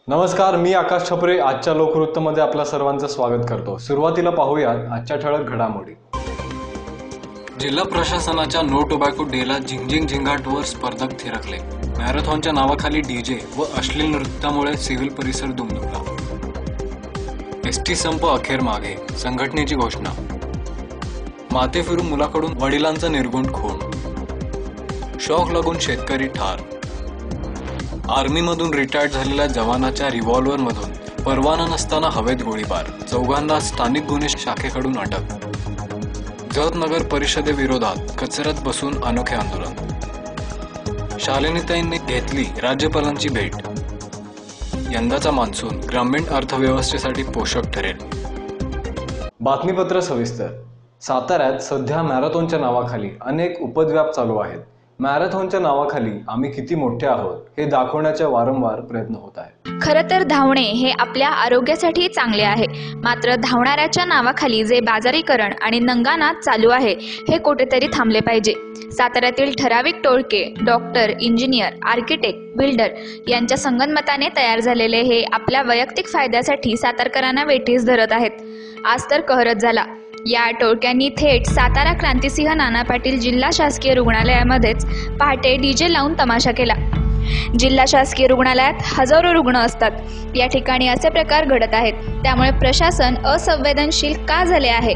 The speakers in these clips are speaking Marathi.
नमस्कार, मी आकाश छपरे आजच्या लोकवृत्तमध्ये आपल्या सर्वांचं स्वागत करतो। सुरुवातीला पाहूयात आजच्या ठळक घडामोडी। जिल्हा प्रशासनाच्या नो टोबॅको डेला झिंगाटवर स्पर्धक थिरकले। मॅरेथॉनच्या नावाखाली डीजे व अश्लील नृत्यामुळे सिव्हिल परिसर दुमदुमला। एसटी संप अखेर मागे, संघटनेची घोषणा। माते फिरून मुलाकडून वडिलांचा निर्गुण खून। शॉक लागून शेतकरी ठार। आर्मीमधून रिटायर्ड झालेल्या जवानाच्या रिव्हॉल्व्हरमधून परवाना नसताना हवेत गोळीबार। चौघांना स्थानिक गुन्हे शाखेकडून अटक। जत नगर परिषदेविरोधात कचऱ्यात बसून अनोखे आंदोलन। शालिनीताईंनी घेतली राज्यपालांची भेट। यंदाचा मान्सून ग्रामीण अर्थव्यवस्थेसाठी पोषक ठरेल। बातमीपत्र सविस्तर। साताऱ्यात सध्या मॅरेथॉनच्या नावाखाली अनेक उपद्व्याप चालू आहेत। मॅरेथॉनच्या नावाखाली आम्ही किती मोठे आहोत हे दाखवण्याचे वारंवार प्रयत्न होत आहेत। खरं तर धावणे हे आपल्या आरोग्यासाठी चांगले आहे, मात्र धावणाऱ्याच्या नावाखाली जे बाजारीकरण आणि नंगानाच चालू आहे हे कुठेतरी थांबले पाहिजे। साताऱ्यातील ठराविक टोळके डॉक्टर, इंजिनियर, आर्किटेक्ट, बिल्डर यांच्या संगनमताने तयार झालेले हे आपल्या वैयक्तिक फायद्यासाठी सातारकरांना वेठीस धरत आहेत। आज तर कहरच झाला। या टोळक्यांनी थेट सातारा क्रांतिसिंह नाना पाटील जिल्हा शासकीय रुग्णालयामध्येच पहाटे डीजे लावून तमाशा केला। जिल्हा शासकीय रुग्णालयात हजारो रुग्ण असतात, या ठिकाणी असे प्रकार घडत आहेत, त्यामुळे प्रशासन असंवेदनशील का झाले आहे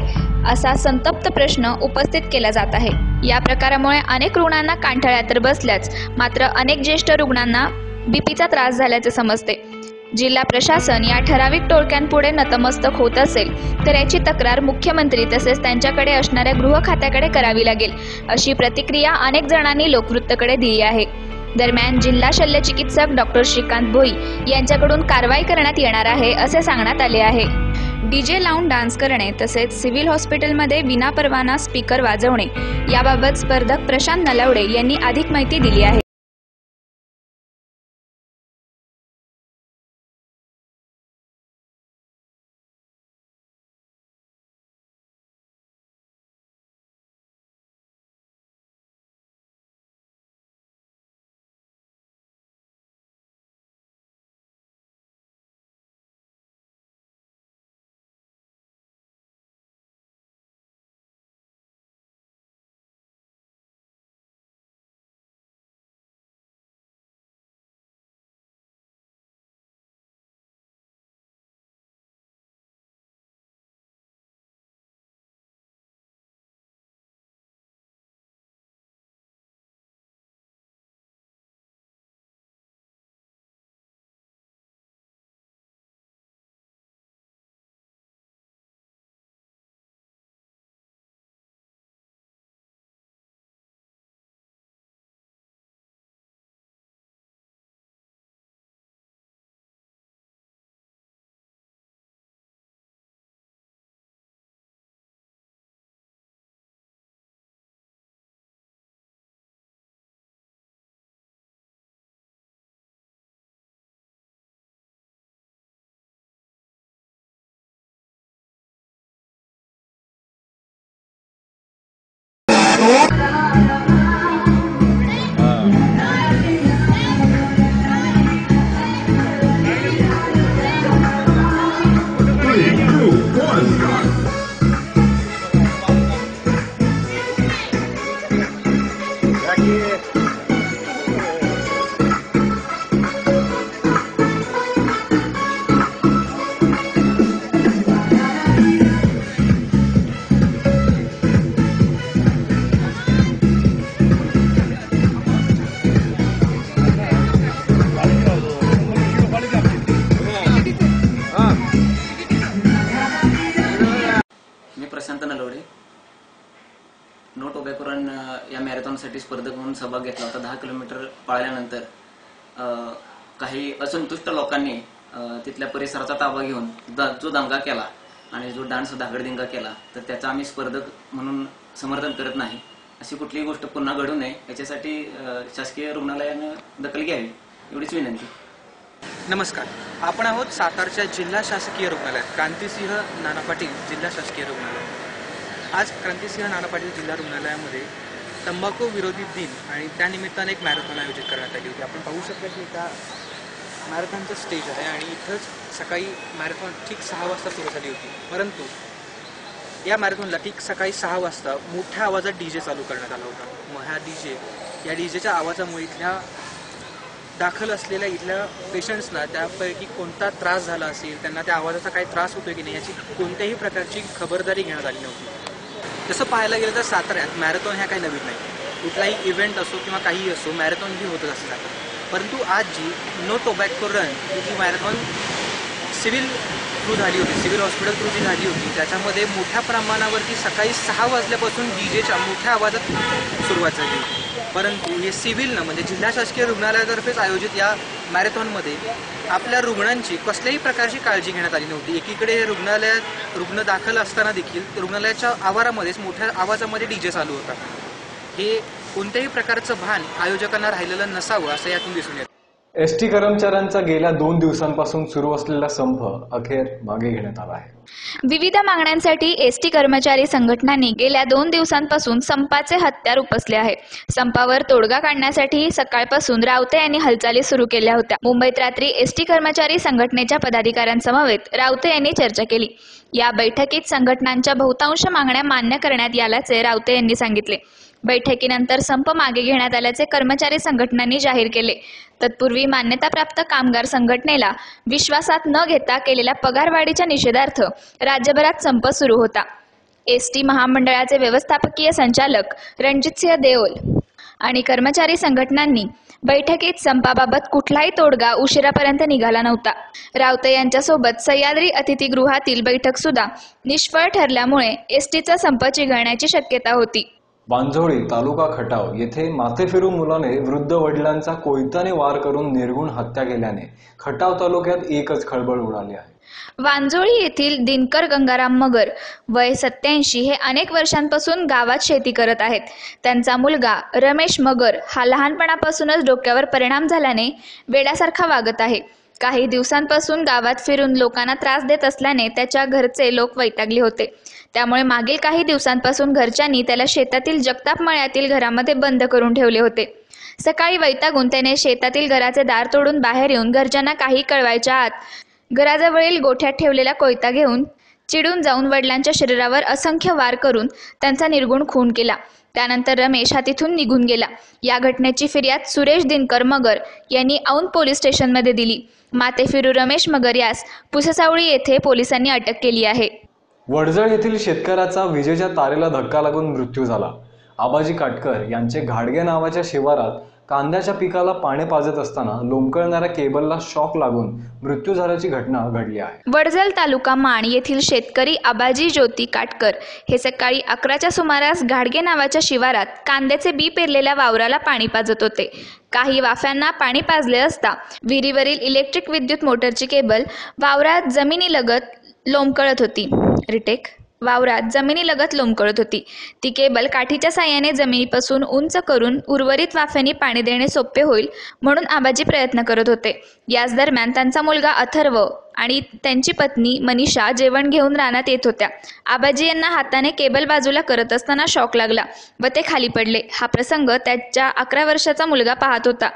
असा संतप्त प्रश्न उपस्थित केला जात आहे। या प्रकारामुळे अनेक रुग्णांना कांठाळ्या तर बसल्याच, मात्र अनेक ज्येष्ठ रुग्णांना बीपीचा त्रास झाल्याचे समजते। जिल्हा प्रशासन या ठराविक टोळक्यांपुढे नतमस्तक होत असेल तर याची तक्रार मुख्यमंत्री तसेच त्यांच्याकडे असणाऱ्या गृह खात्याकडे करावी लागेल, अशी प्रतिक्रिया अनेक जणांनी लोकवृत्तकडे दिली आहे। दरम्यान जिल्हा शल्य चिकित्सक डॉक्टर श्रीकांत भोई यांच्याकडून कारवाई करण्यात येणार आहे असे सांगण्यात आले आहे। डीजे लावून डान्स करणे तसेच सिव्हिल हॉस्पिटलमध्ये विनापरवाना स्पीकर वाजवणे याबाबत स्पर्धक प्रशांत नलावडे यांनी अधिक माहिती दिली आहे। Prashant Nalawade no tobacco run या मॅरेथॉनसाठी स्पर्धक म्हणून सहभाग घेतला होता। 10 किलोमीटर पळाल्यानंतर काही असंतुष्ट लोकांनी तिथल्या परिसराचा ताबा घेऊन जो दंगा केला आणि जो डान्स धागडधिंगा केला, तर त्याचा आम्ही स्पर्धक म्हणून समर्थन करत नाही। अशी कुठलीही गोष्ट पुन्हा घडू नये याच्यासाठी शासकीय रुग्णालयाने दखल घ्यावी एवढीच विनंती। नमस्कार, आपण आहोत सातारच्या जिल्हा शासकीय रुग्णालयात, क्रांतिसिंह नाना पाटील जिल्हा शासकीय रुग्णालय। आज क्रांतिसिंह नाना पाटील जिल्हा रुग्णालयामध्ये तंबाखू विरोधी दिन आणि त्यानिमित्ताने एक मॅरेथॉन आयोजित करण्यात आली होती। आपण पाहू शकता की एका मॅरेथॉनचं स्टेज आहे आणि इथंच सकाळी मॅरेथॉन ठीक 6 वाजता सुरू झाली होती. परंतु या मॅरेथॉनला ठीक सकाळी 6 वाजता मोठ्या आवाजात DJ चालू करण्यात आला होता. मग या डीजेच्या आवाजामुळे इथल्या दाखल असलेल्या इथल्या पेशंट्सना त्यापैकी कोणता त्रास झाला असेल, त्यांना त्या आवाजाचा काही त्रास होतोय की नाही याची कोणत्याही प्रकारची खबरदारी घेण्यात आली नव्हती. तसं पाहायला गेलं तर साताऱ्यात मॅरेथॉन ह्या काही नवीन नाही. कुठलाही इव्हेंट असो किंवा काहीही असो, मॅरेथॉन ही होतच असते जातं. परंतु आज जी नो टोबॅको रन ही जी मॅरेथॉन सिव्हिल थ्रू झाली होती, सिव्हिल हॉस्पिटल थ्रू जी झाली होती, त्याच्यामध्ये मोठ्या प्रमाणावरती सकाळी 6 वाजल्यापासून DJच्या मोठ्या आवाजात सुरुवात झाली होती. परंतु हे सिव्हिलनं म्हणजे जिल्हा शासकीय रुग्णालयातर्फेच आयोजित या मॅरेथॉनमध्ये आपल्या रुग्णांची कसल्याही प्रकारची काळजी घेण्यात आली नव्हती. एकीकडे हे रुग्ण दाखल असताना देखील रुग्णालयाच्या आवारामध्येच मोठ्या आवाजामध्ये DJ चालू होता. हे कोणत्याही प्रकारचं भान आयोजकांना राहिलेलं नसावं असं यातून दिसून येतं. एसटी कर्मचाऱ्यांचा गेल्या 2 दिवसांपासून सुरू असलेला संप अखेर मागे घेण्यात आला आहे. विविध मागण्यांसाठी एसटी कर्मचारी संघटनांनी गेल्या 2 दिवसांपासून संपाचे हत्यार उपसले आहे. संपावर तोडगा काढण्यासाठी सकाळपासून रावते यांनी हालचाली सुरू केल्या होत्या. मुंबईत रात्री एसटी कर्मचारी संघटनेच्या पदाधिकाऱ्यांसमवेत रावते यांनी चर्चा केली. या बैठकीत संघटनांच्या बहुतांश मागण्या मान्य करण्यात आल्याचे रावते यांनी सांगितले. बैठकीनंतर संप मागे घेण्यात आल्याचे कर्मचारी संघटनांनी जाहीर केले. तत्पूर्वी मान्यताप्राप्त कामगार संघटनेला विश्वासात न घेता केलेल्या पगारवाढीच्या निषेधार्थ राज्यभरात संप सुरू होता. एसटी महामंडळाचे व्यवस्थापकीय संचालक रणजितसिंह देओल आणि कर्मचारी संघटनांनी बैठकीत संपाबाबत कुठलाही तोडगा उशिरापर्यंत निघाला नव्हता. रावते यांच्यासोबत सह्याद्री अतिथीगृहातील बैठक सुद्धा निष्फळ ठरल्यामुळे एसटीचा संप चिघळण्याची शक्यता होती. बांजोळी तालुका खटाव येथे माथेफिरू मुलाने वृद्ध वडिलांचा कोयत्याने वार करून निर्घुण हत्या केल्याने खटाव तालुक्यात एकच खळबळ उडाली आहे. वांजोळी येथील दिनकर गंगाराम मगर वय 87 हे अनेक वर्षांपासून गावात शेती करत आहेत. त्यांचा मुलगा रमेश मगर हा लहानपणापासूनच डोक्यावर परिणाम झाल्याने वेड्यासारखा वागत आहे. काही दिवसांपासून गावात फिरून लोकांना त्रास देत असल्याने त्याच्या घरचे लोक वैतागले होते. त्यामुळे मागील काही दिवसांपासून घरच्यांनी त्याला शेतातील जगताप मळ्यातील घरामध्ये बंद करून ठेवले होते. सकाळी वैतागून त्याने शेतातील घराचे दार तोडून बाहेर येऊन घरच्यांना काही कळवायच्या आत घराजवळील गोठ्यात ठेवलेला कोयता घेऊन चिडून जाऊन वडिलांच्या शरीरावर असंख्य वार करून त्यांचा निर्गुण खून केला. त्यानंतर रमेश हा तिथून निघून गेला. या घटनेची फिर्याद सुरेश दिनकर मगर यांनी औंध पोलीस स्टेशनमध्ये दिली. माथेफिरू रमेश मगर यास पुससावळी येथे पोलिसांनी अटक केली आहे. वडजळ येथील शेतकऱ्याचा विजेच्या तारेला धक्का लागून मृत्यू झाला. आबाजी काटकर यांचे घाडगे नावाच्या शिवारात कांद्याच्या पिकाला पाणी पाजत असताना लोंबकळणाऱ्या केबलला शॉक लागून मृत्यू झाल्याची घटना घडली आहे. वडजल तालुका माण येथील शेतकरी आबाजी ज्योती काटकर हे सकाळी 11च्या सुमारास घाडगे नावाच्या शिवारात कांद्याचे बी पेरलेल्या वावराला पाणी पाजत होते. काही वाफ्यांना पाणी पाजले असता विहिरीवरील इलेक्ट्रिक विद्युत मोटरची केबल वावरात जमिनीलगत लोंबकळत होती. ती केबल काठीच्या साहाय्याने जमिनीपासून उंच करून उर्वरित वाफ्यांनी पाणी देणे सोपे होईल म्हणून आबाजी प्रयत्न करत होते. याच दरम्यान त्यांचा मुलगा अथर्व आणि त्यांची पत्नी मनीषा जेवण घेऊन रानात येत होत्या. आबाजी यांना हाताने केबल बाजूला करत असताना शॉक लागला व ते खाली पडले. हा प्रसंग त्याच्या 11 वर्षाचा मुलगा पाहत होता.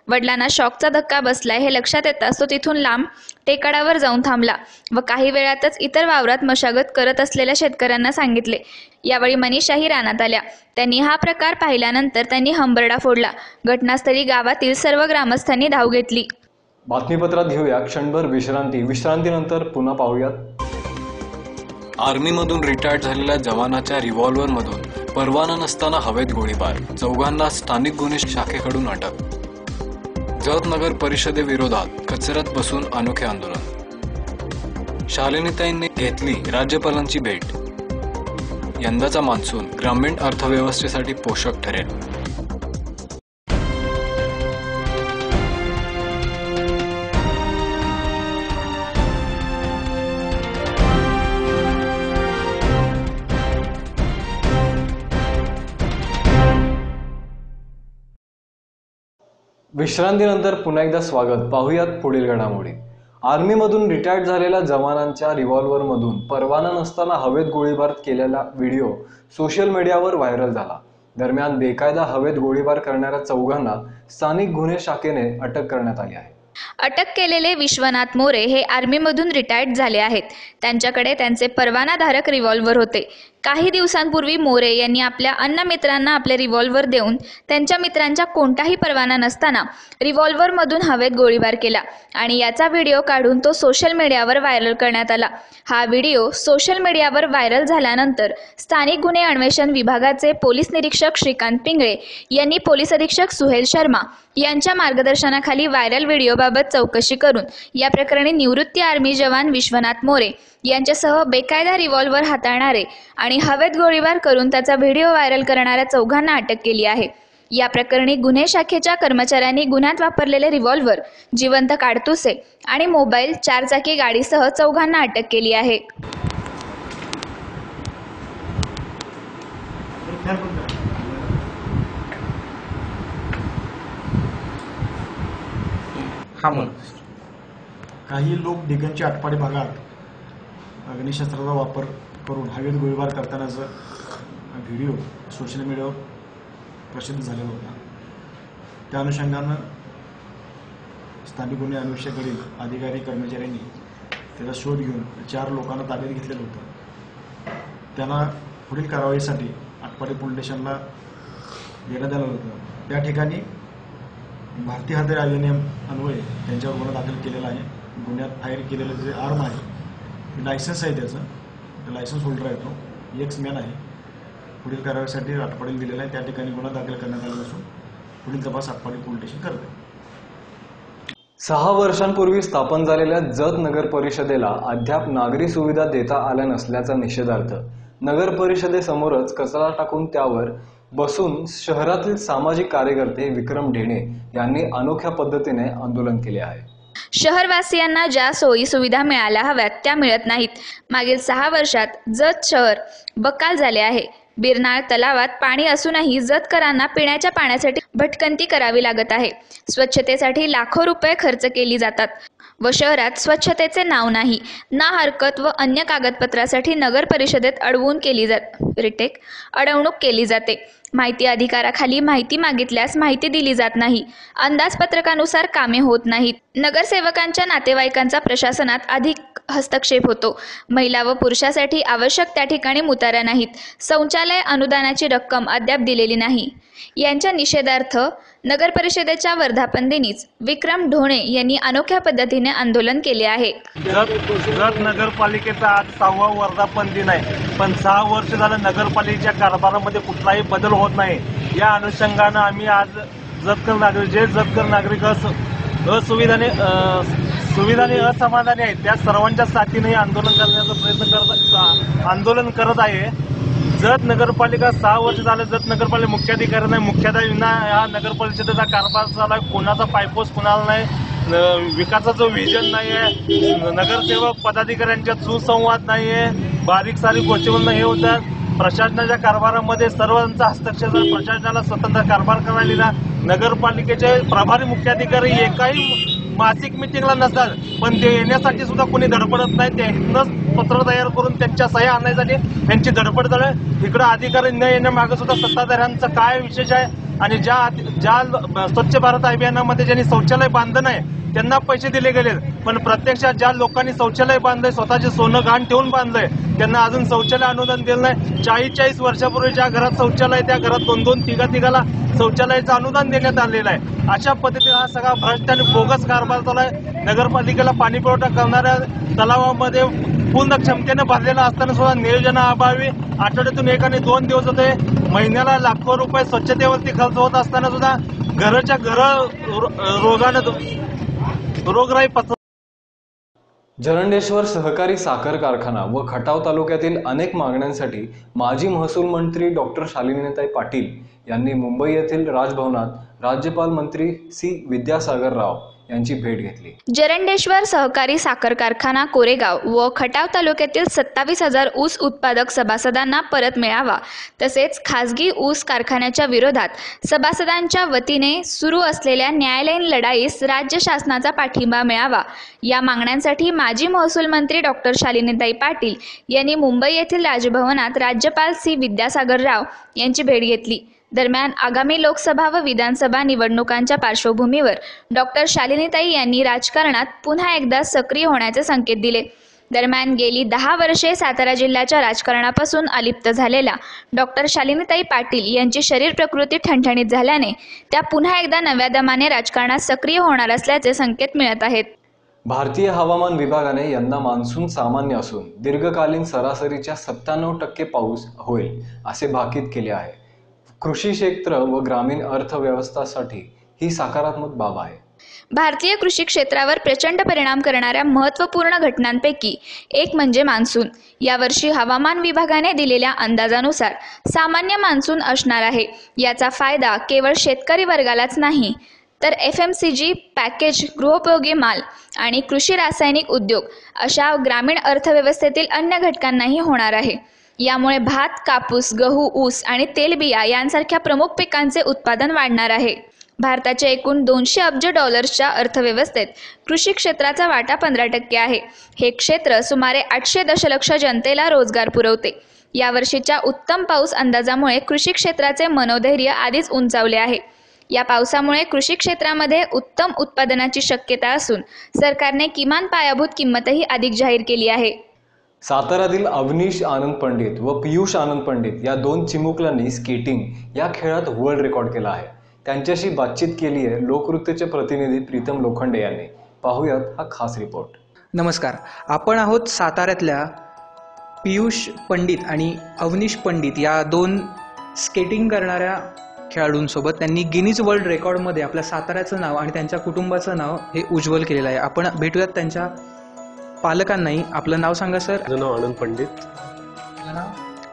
वडिलांना शॉकचा धक्का बसलाय हे लक्षात येताच तो तिथून लांब टेकाडावर जाऊन थांबला व काही वेळातच इतर वावरात मशागत करत असलेल्या शेतकऱ्यांना सांगितले. यावेळी मनीषाही रानात आल्या. त्यांनी हा प्रकार पाहिल्यानंतर त्यांनी हंबरडा फोडला. घटनास्थळी गावातील सर्व ग्रामस्थांनी धाव घेतली. बातमीपत्रात घेऊया क्षणभर विश्रांतीनंतर पुन्हा पाहूयात. आर्मीमधून रिटायर्ड झालेल्या जवानाच्या रिव्हॉल्व्हरमधून परवाना नसताना हवेत गोळीबार, चौघांना स्थानिक गुन्हे शाखेकडून अटक. जत नगर परिषदेविरोधात कचऱ्यात बसून अनोखे आंदोलन. शालिनीताईंनी घेतली राज्यपालांची भेट. यंदाचा मान्सून ग्रामीण अर्थव्यवस्थेसाठी पोषक ठरेल. विश्रांतीनंतर पुन्हा एकदा स्वागत. पाहूयात पुढील घडामोडी. आर्मीमधून रिटायर्ड झालेल्या जवानांच्या रिव्हॉल्व्हरमधून परवाना नसताना हवेत गोळीबार केलेला व्हिडिओ सोशल मीडियावर व्हायरल झाला. दरम्यान बेकायदा हवेत गोळीबार करणाऱ्या चौघांना स्थानिक गुन्हे शाखेने अटक करण्यात आली आहे. अटक केलेले विश्वनाथ मोरे हे आर्मीमधून रिटायर्ड झाले आहेत. त्यांच्याकडे त्यांचे परवानाधारक रिव्हॉल्व्हर होते. काही दिवसांपूर्वी मोरे यांनी आपल्या अन्य मित्रांना आपले रिव्हॉल्व्हर देऊन त्यांच्या मित्रांचा कोणताही परवाना नसताना रिव्हॉल्व्हरमधून हवेत गोळीबार केला आणि याचा व्हिडिओ काढून तो सोशल मीडियावर व्हायरल करण्यात आला. हा व्हिडिओ सोशल मीडियावर व्हायरल झाल्यानंतर स्थानिक गुन्हे अन्वेषण विभागाचे पोलीस निरीक्षक श्रीकांत पिंगळे यांनी पोलीस अधीक्षक सुहेल शर्मा यांच्या मार्गदर्शनाखाली व्हायरल व्हिडिओबाबत चौकशी करून या प्रकरणी निवृत्ती आर्मी जवान विश्वनाथ मोरे यांच्यासह बेकायदा रिव्हॉल्व्हर हाताळणारे आणि हवेत गोळीबार करून त्याचा व्हिडिओ व्हायरल करणाऱ्या चौघांना अटक केली आहे. या प्रकरणी गुन्हे शाखेच्या कर्मचाऱ्यांनी गुन्ह्यात वापरलेले रिव्हॉल्व्हर, जिवंत काडतुसे आणि मोबाईल, 4 चाकी गाडीसह चौघांना अटक केली आहे. काही लोक दिगंच्या आटपाडी भागात अग्निशस्त्राचा वापर करून हवेत गोळीबार करतानाचा व्हिडिओ सोशल मीडियावर प्रसिद्ध झालेला होता. त्या अनुषंगानं स्थानिक गुन्हे अन्वेषणाकडील अधिकारी कर्मचाऱ्यांनी त्याचा शोध घेऊन 4 लोकांना ताब्यात घेतलेलं होतं. त्यांना पुढील कारवाईसाठी आटपाडी पोलीस स्टेशनला देण्यात आलं होतं. त्या ठिकाणी भारतीय हत्यार अधिनियम अन्वये त्यांच्यावर गुन्हा दाखल केलेला आहे. गुन्ह्यात फायर केलेलं जे आर्म आहे, लायसन्स आहे, त्याचं लायसन्स होल्डर आहे, तो एक्समॅन आहे. पुढील कारवाईसाठी आटपाडीला दिलेला आहे. त्या ठिकाणी गुन्हा दाखल करण्यात आला असून पुढील तपास आटपाडी पोलीस स्टेशन करत आहे. 6 वर्षांपूर्वी स्थापन झालेल्या जत नगर परिषदेला अद्याप नागरी सुविधा देता आल्या नसल्याचा निषेधार्थ नगर परिषदेसमोरच कचरा टाकून त्यावर बसून शहरातील सामाजिक कार्यकर्ते विक्रम ढेणे यांनी अनोख्या पद्धतीने आंदोलन केले आहे. शहरवासियांना ज्या सोयी सुविधा मिळायला हव्यात त्या मिळत नाहीत. मागील 6 वर्षात जत शहर बक्काल झाले आहे. बिरनाळ तलावात पाणी असूनही जतकरांना पिण्याच्या पाण्यासाठी भटकंती करावी लागत आहे. स्वच्छतेसाठी लाखो रुपये खर्च केली जातात व शहरात स्वच्छतेचे नाव नाही. ना हरकत व अन्य कागदपत्रासाठी नगर परिषदेत अडवणूक केली जाते. माहिती अधिकाराखाली माहिती मागितल्यास माहिती दिली जात नाही. अंदाजपत्रकानुसार कामे होत नाहीत. नगरसेवकांच्या नातेवाईकांचा प्रशासनात अधिक हस्तक्षेप होतो. महिला व पुरुषासाठी आवश्यक त्या ठिकाणी मुताऱ्या नाहीत. शौचालय अनुदानाची रक्कम अद्याप दिलेली नाही. यांच्या निषेधार्थ नगर परिषदेच्या वर्धापन दिनीच विक्रम ढोणे यांनी अनोख्या पद्धतीने आंदोलन केले आहे. जत नगरपालिकेचा आज 6वा वर्धापन दिन आहे, पण 6 वर्ष झालं नगरपालिकेच्या कारभारामध्ये कुठलाही बदल होत नाही. या अनुषंगानं आम्ही आज जतकर नागरिक सुविधाने असमाधानी आहेत, त्या सर्वांच्या साथीने आंदोलन करण्याचा आंदोलन करत आहे. जत नगरपालिका 6 वर्ष झालं जत नगरपालिका मुख्याधिकारी नाही, मुख्याधिकाऱ्यांना या नगरपरिषदेचा कारभार झाला. कोणाचा पायपोस कुणाला नाही, विकासाचं विजन नाही आहे, नगरसेवक पदाधिकाऱ्यांच्यात सुसंवाद नाही आहे, बारीक सारीक गोष्टीवरून हे होतात. प्रशासनाच्या कारभारामध्ये सर्वांचा हस्तक्षेप, प्रशासनाला स्वतंत्र कारभार करायला नगरपालिकेचे प्रभारी मुख्याधिकारी एकाही मासिक मिटिंगला नसतात, पण ते येण्यासाठी सुद्धा कोणी धडपडत नाही. त्यांनाच पत्र तयार करून त्यांच्या सह्या आणण्यासाठी त्यांची धडपड झाली. इकडे अधिकारी न येण्यामागे सुद्धा सत्ताधाऱ्यांचं काय विशेष आहे? आणि ज्या स्वच्छ भारत अभियानामध्ये ज्यांनी शौचालय बांधलं नाही त्यांना पैसे दिले गेले, पण प्रत्यक्षात ज्या लोकांनी शौचालय बांधलंय, स्वतःचे सोनं गहाण ठेवून बांधलंय, त्यांना अजून शौचालय अनुदान दिलं नाही. 40-40 वर्षापूर्वी ज्या घरात शौचालय, त्या घरात 2-2, 3-3 शौचालयाचं अनुदान देण्यात आलेलं आहे. अशा पद्धतीने हा सगळा भ्रष्ट आणि बोगस कारभार चालू आहे. नगरपालिकेला पाणी पुरवठा करणाऱ्या तलावामध्ये पूर्ण क्षमतेने भरलेला असताना सुद्धा नियोजनाअभावी आठवड्यातून 1 आणि 2 दिवस होते. महिन्याला लाखो रुपये स्वच्छतेवरती खर्च होत असताना सुद्धा घराच्या रोगराई जरंडेश्वर सहकारी साखर कारखाना व खटाव तालुक्यातील अनेक मागण्यांसाठी माजी महसूल मंत्री डॉक्टर शालिनीताई पाटील यांनी मुंबई येथील राजभवनात राज्यपाल मंत्री सी विद्यासागर राव यांची भेट घेतली. जरंडेश्वर सहकारी साखर कारखाना कोरेगाव व खटाव तालुक्यातील 27,000 ऊस उत्पादक सभासदांना परत मिळावा, तसेच खासगी ऊस कारखान्याच्या विरोधात सभासदांच्या वतीने सुरू असलेल्या न्यायालयीन लढाईस राज्य शासनाचा पाठिंबा मिळावा, या मागण्यांसाठी माजी महसूल मंत्री डॉक्टर शालिनीताई पाटील यांनी मुंबई येथील राजभवनात राज्यपाल सी विद्यासागर राव यांची भेट घेतली. दरम्यान आगामी लोकसभा व विधानसभा निवडणुकांच्या पार्श्वभूमीवर डॉक्टर शालिनीताई यांनी राजकारणात पुन्हा एकदा सक्रिय होण्याचे संकेत दिले. दरम्यान गेली 10 वर्षे सातारा जिल्ह्याच्या राजकारणापासून अलिप्त झालेल्या डॉक्टर शालिनीताई पाटील यांची शरीर प्रकृती ठणठणीत झाल्याने त्या पुन्हा एकदा नव्या दमाने राजकारणात सक्रिय होणार असल्याचे संकेत मिळत आहेत. भारतीय हवामान विभागाने यंदा मान्सून सामान्य असून दीर्घकालीन सरासरीच्या 97% पाऊस होईल असे भाकीत केले आहे. कृषी क्षेत्र व ग्रामीण अर्थव्यवस्थेसाठी ही सकारात्मक बाब आहे. भारतीय कृषी क्षेत्रावर प्रचंड परिणाम करणाऱ्या महत्त्वपूर्ण घटनांपैकी एक म्हणजे मान्सून. यावर्षी हवामान विभागाने दिलेल्या अंदाजानुसार सामान्य मान्सून असणार आहे. याचा फायदा केवळ शेतकरी वर्गालाच नाही तर FMCG, पॅकेज, गृहोपयोगी माल आणि कृषी रासायनिक उद्योग अशा ग्रामीण अर्थव्यवस्थेतील अन्य घटकांनाही होणार आहे. यामुळे भात, कापूस, गहू, ऊस आणि तेलबिया यांसारख्या प्रमुख पिकांचे उत्पादन वाढणार आहे. भारताच्या एकूण 200 अब्ज डॉलर्सच्या अर्थव्यवस्थेत कृषी क्षेत्राचा वाटा 15% आहे. हे क्षेत्र सुमारे 800 दशलक्ष जनतेला रोजगार पुरवते. यावर्षीच्या उत्तम पाऊस अंदाजामुळे कृषी क्षेत्राचे मनोधैर्य आधीच उंचावले आहे. या पावसामुळे कृषी क्षेत्रामध्ये उत्तम उत्पादनाची शक्यता असून सरकारने किमान पायाभूत किंमतही अधिक जाहीर केली आहे. साताऱ्यातील अवनीश आनंद पंडित व पियुष आनंद पंडित या 2 चिमुकल्यांनी स्केटिंग या खेळात वर्ल्ड रेकॉर्ड केला आहे. त्यांच्याशी बातचीत केली आहे लोकनृत्यचे प्रतिनिधी प्रीतम लोखंडे यांनी. पाहूयात हा खास रिपोर्ट. नमस्कार, आपण आहोत साताऱ्यातल्या पियुष पंडित आणि अवनीश पंडित या 2 स्केटिंग करणाऱ्या खेळाडूंसोबत. त्यांनी गिनीज वर्ल्ड रेकॉर्डमध्ये आपल्या साताऱ्याचं नाव आणि त्यांच्या कुटुंबाचं नाव हे उज्ज्वल केलेलं आहे. आपण भेटूयात त्यांच्या पालकांनाही. आपलं नाव सांगा सर. माझं नाव आनंद पंडित.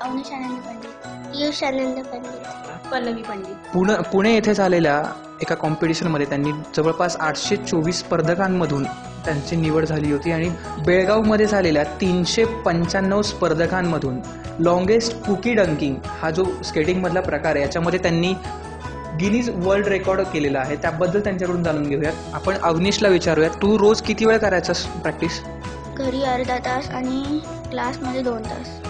अवनीश आनंद पंडित, पियुष आनंद पंडित, पल्लवी पंडित. पुणे येथे झालेल्या एका कॉम्पिटिशनमध्ये त्यांनी जवळपास 824 स्पर्धकांमधून त्यांची निवड झाली होती आणि बेळगावमध्ये झालेल्या 395 स्पर्धकांमधून लॉंगेस्ट कुकी डंकिंग हा जो स्केटिंगमधला प्रकार आहे याच्यामध्ये त्यांनी गिनीज वर्ल्ड रेकॉर्ड केलेला आहे. त्याबद्दल त्यांच्याकडून जाणून घेऊयात. आपण अवनीशला विचारूयात, तू रोज किती वेळ करायचास प्रॅक्टिस? घरी अर्धा तास आणि क्लासमध्ये 2 तास.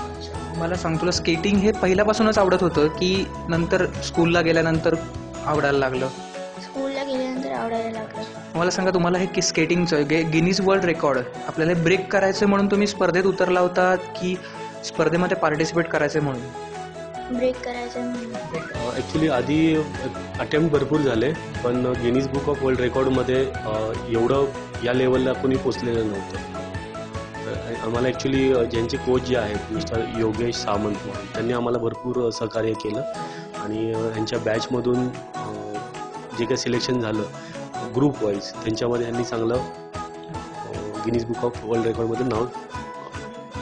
मला सांग, तुला स्केटिंग हे पहिल्यापासूनच आवडत होतं की नंतर स्कूलला गेल्यानंतर आवडायला लागलं? स्कूलला गेल्यानंतर आवडायला लागलं. मला सांगा, तुम्हाला हे स्केटिंगचं गिनीज वर्ल्ड रेकॉर्ड आपल्याला ब्रेक करायचं म्हणून तुम्ही स्पर्धेत उतरला होता की स्पर्धेमध्ये पार्टिसिपेट करायचं म्हणून? ब्रेक करायचं म्हणून. ॲक्च्युली आधी अटेम्प्ट भरपूर झाले, पण गिनीज बुक ऑफ वर्ल्ड रेकॉर्डमध्ये एवढं या लेवलला कोणी पोचलेलं नव्हतं. आम्हाला ॲक्च्युली ज्यांचे कोच जे आहेत मिस्टर योगेश सामंत म्हणून, त्यांनी आम्हाला भरपूर सहकार्य केलं आणि यांच्या बॅचमधून जे काही सिलेक्शन झालं ग्रुप वाईज त्यांच्यामध्ये यांनी चांगलं गिनीज बुक ऑफ वर्ल्ड रेकॉर्डमध्ये नाव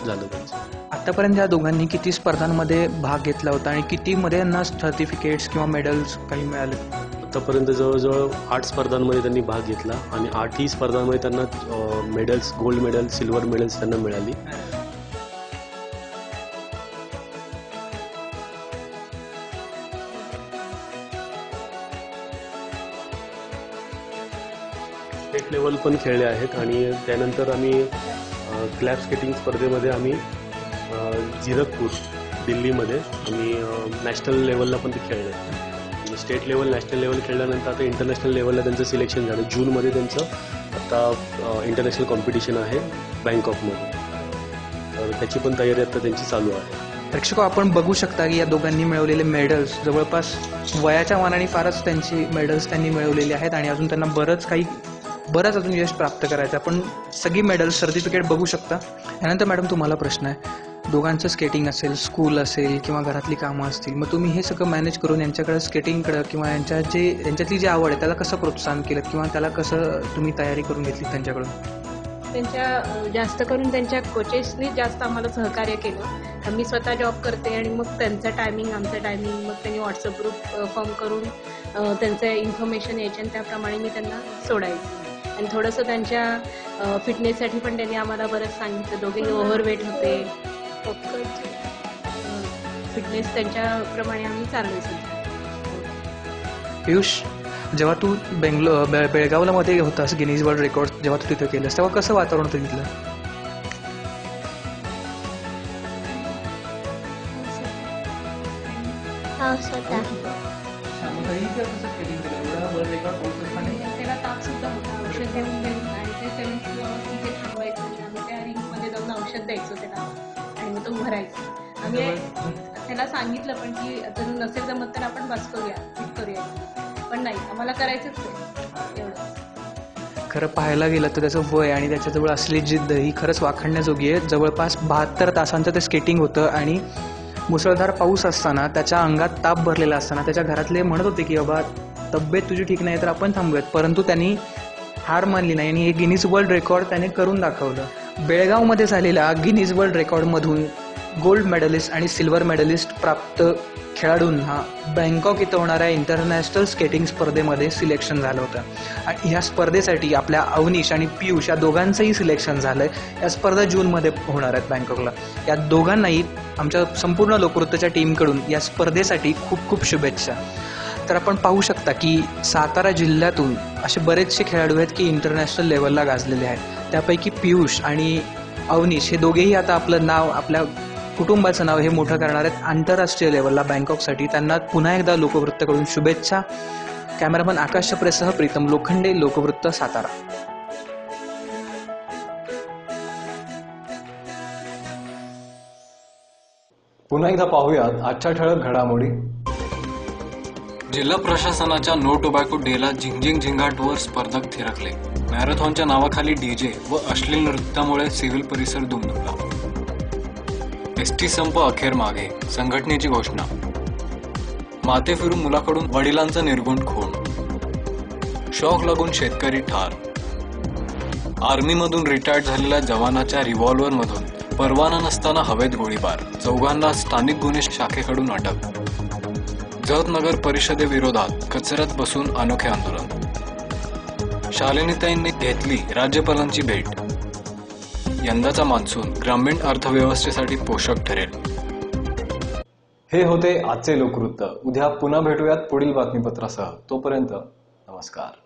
झालं त्यांचं. आतापर्यंत या दोघांनी किती स्पर्धांमध्ये भाग घेतला होता आणि कितीमध्ये यांना सर्टिफिकेट्स किंवा मेडल्स काही मिळाले? आतापर्यंत जवळजवळ 8 स्पर्धांमध्ये त्यांनी भाग घेतला आणि 8ही स्पर्धांमध्ये त्यांना medals, gold medal, silver medals त्यांना मिळाली. स्टेट लेवल पण खेळले आहेत आणि त्यानंतर आम्ही क्लॅप स्केटिंग स्पर्धेमध्ये आम्ही झिरकपूर दिल्लीमध्ये आम्ही नॅशनल लेवलला पण ते खेळले. स्टेट लेवल, नॅशनल लेवल खेळल्यानंतर आता इंटरनॅशनल लेवलला त्यांचं सिलेक्शन झालं. जूनमध्ये त्यांचं आता इंटरनॅशनल कॉम्पिटिशन आहे बँकॉकमध्ये, तर त्याची पण तयारी आता त्यांची चालू आहे. प्रेक्षको, आपण बघू शकता की या दोघांनी मिळवलेले मेडल्स जवळपास वयाच्या मानाने फारच त्यांची मेडल्स त्यांनी मिळवलेली आहेत आणि अजून त्यांना बरंच अजून यश प्राप्त करायचं. आपण सगळी मेडल्स, सर्टिफिकेट बघू शकता. यानंतर मॅडम, तुम्हाला प्रश्न आहे, दोघांचं स्केटिंग असेल, स्कूल असेल किंवा घरातली कामं असतील, मग तुम्ही हे सगळं मॅनेज करून यांच्याकडे स्केटिंगकडं किंवा यांच्यातली जी आवड आहे त्याला कसं प्रोत्साहन केलं किंवा त्याला कसं तुम्ही तयारी करून घेतली त्यांच्याकडून? जास्त करून त्यांच्या कोचेसनी जास्त आम्हाला सहकार्य केलं. मी स्वतः जॉब करते आणि मग त्यांचं टायमिंग, आमचं टायमिंग, मग त्यांनी व्हॉट्सअप ग्रुप फॉर्म करून त्यांचं इन्फॉर्मेशन यायचे आणि त्याप्रमाणे मी त्यांना सोडायची. आणि थोडंसं त्यांच्या फिटनेससाठी पण त्यांनी आम्हाला बरंच सांगितलं. दोघे ओव्हरवेट होते, फिटनेस त्यांच्याप्रमाणे आम्ही चाललो सध्या. पियुष, जेव्हा तू बेळगावला मध्ये होतास गिनीज वर्ल्ड रेकॉर्ड जेव्हा तू तिथं केलंस तेव्हा कसं वातावरण होतं तिथलं? पाऊस होता. का कसं स्केटिंग केलं एवढा वर्ल्ड रेकॉर्ड पोहोचत असताना? त्याला ताप सुद्धा होता, औषध देऊन देऊन आणि ते 7th फ्लोअर तिथे थांबवायचं आणि आम्ही त्या रिंगमध्ये जाऊन औषध द्यायचं त्याला आणि मग तो भरायचा. आम्ही त्याला सांगितलं पण की जर नसेल जमत तर आपण बस करूया, फिट करूया, पण नाही, आम्हाला करायचंच आहे एवढं. खरं पाहायला गेलं तर त्याचं वय आणि त्याच्याजवळ असलेली जिद्द ही खरंच वाखाणण्याजोगी आहे. जवळपास 72 तासांचं ते स्केटिंग होतं आणि मुसळधार पाऊस असताना, त्याच्या अंगात ताप भरलेला असताना त्याच्या घरातले म्हणत होते की बाबा तब्येत तुझी ठीक नाही तर आपण थांबूयात, परंतु त्यांनी हार मानली नाही आणि हे गिनीज वर्ल्ड रेकॉर्ड त्याने करून दाखवलं. बेळगावमध्ये झालेल्या गिनीज वर्ल्ड रेकॉर्डमधून गोल्ड मेडलिस्ट आणि सिल्वर मेडलिस्ट प्राप्त खेळाडूंना बँकॉक इथं होणाऱ्या इंटरनॅशनल स्केटिंग स्पर्धेमध्ये सिलेक्शन झालं होतं. आणि ह्या स्पर्धेसाठी आपल्या अवनीश आणि पियुष या दोघांचंही सिलेक्शन झालं आहे. या स्पर्धा जूनमध्ये होणार आहेत बँकॉकला. या दोघांनाही आमच्या संपूर्ण लोकवृत्तच्या टीमकडून या स्पर्धेसाठी खूप खूप शुभेच्छा. तर आपण पाहू शकता की सातारा जिल्ह्यातून असे बरेचसे खेळाडू आहेत की इंटरनॅशनल लेवलला गाजलेले आहेत. त्यापैकी पियुष आणि अवनीश हे दोघेही आता आपलं नाव, आपल्या कुटुंबाचं नाव हे मोठं करणार आहेत आंतरराष्ट्रीय लेवलला बँकॉकसाठी. त्यांना पुन्हा एकदा लोकवृत्तकडून शुभेच्छा. कॅमेरामन आकाश चप्रेसह प्रीतम लोखंडे, लोकवृत्त, सातारा. पुन्हा एकदा पाहूयात आजच्या ठळक घडामोडी. जिल्हा प्रशासनाच्या नो टोबॅको डेला झिंगझिंग झिंगाटवर स्पर्धक थिरकले. मॅरेथॉनच्या नावाखाली डीजे व अश्लील नृत्यामुळे सिव्हिल परिसर दुमदुमला. एसटी संप अखेर मागे, संघटनेची घोषणा. माते फिरून मुलाकडून वडिलांचा निर्गुण खून. शॉक लागून शेतकरी ठार. आर्मीमधून रिटायर्ड झालेल्या जवानाच्या रिव्हॉल्व्हरमधून परवाना नसताना हवेत गोळीबार, चौघांना स्थानिक गुन्हे शाखेकडून अटक. जत नगर परिषदेविरोधात कचऱ्यात बसून अनोखे आंदोलन. शालिनीताईंनी घेतली राज्यपालांची भेट. यंदाचा मान्सून ग्रामीण अर्थव्यवस्थेसाठी पोषक ठरेल. हे होते आजचे लोकवृत्त. उद्या पुन्हा भेटूयात पुढील बातमीपत्रासह. तोपर्यंत नमस्कार.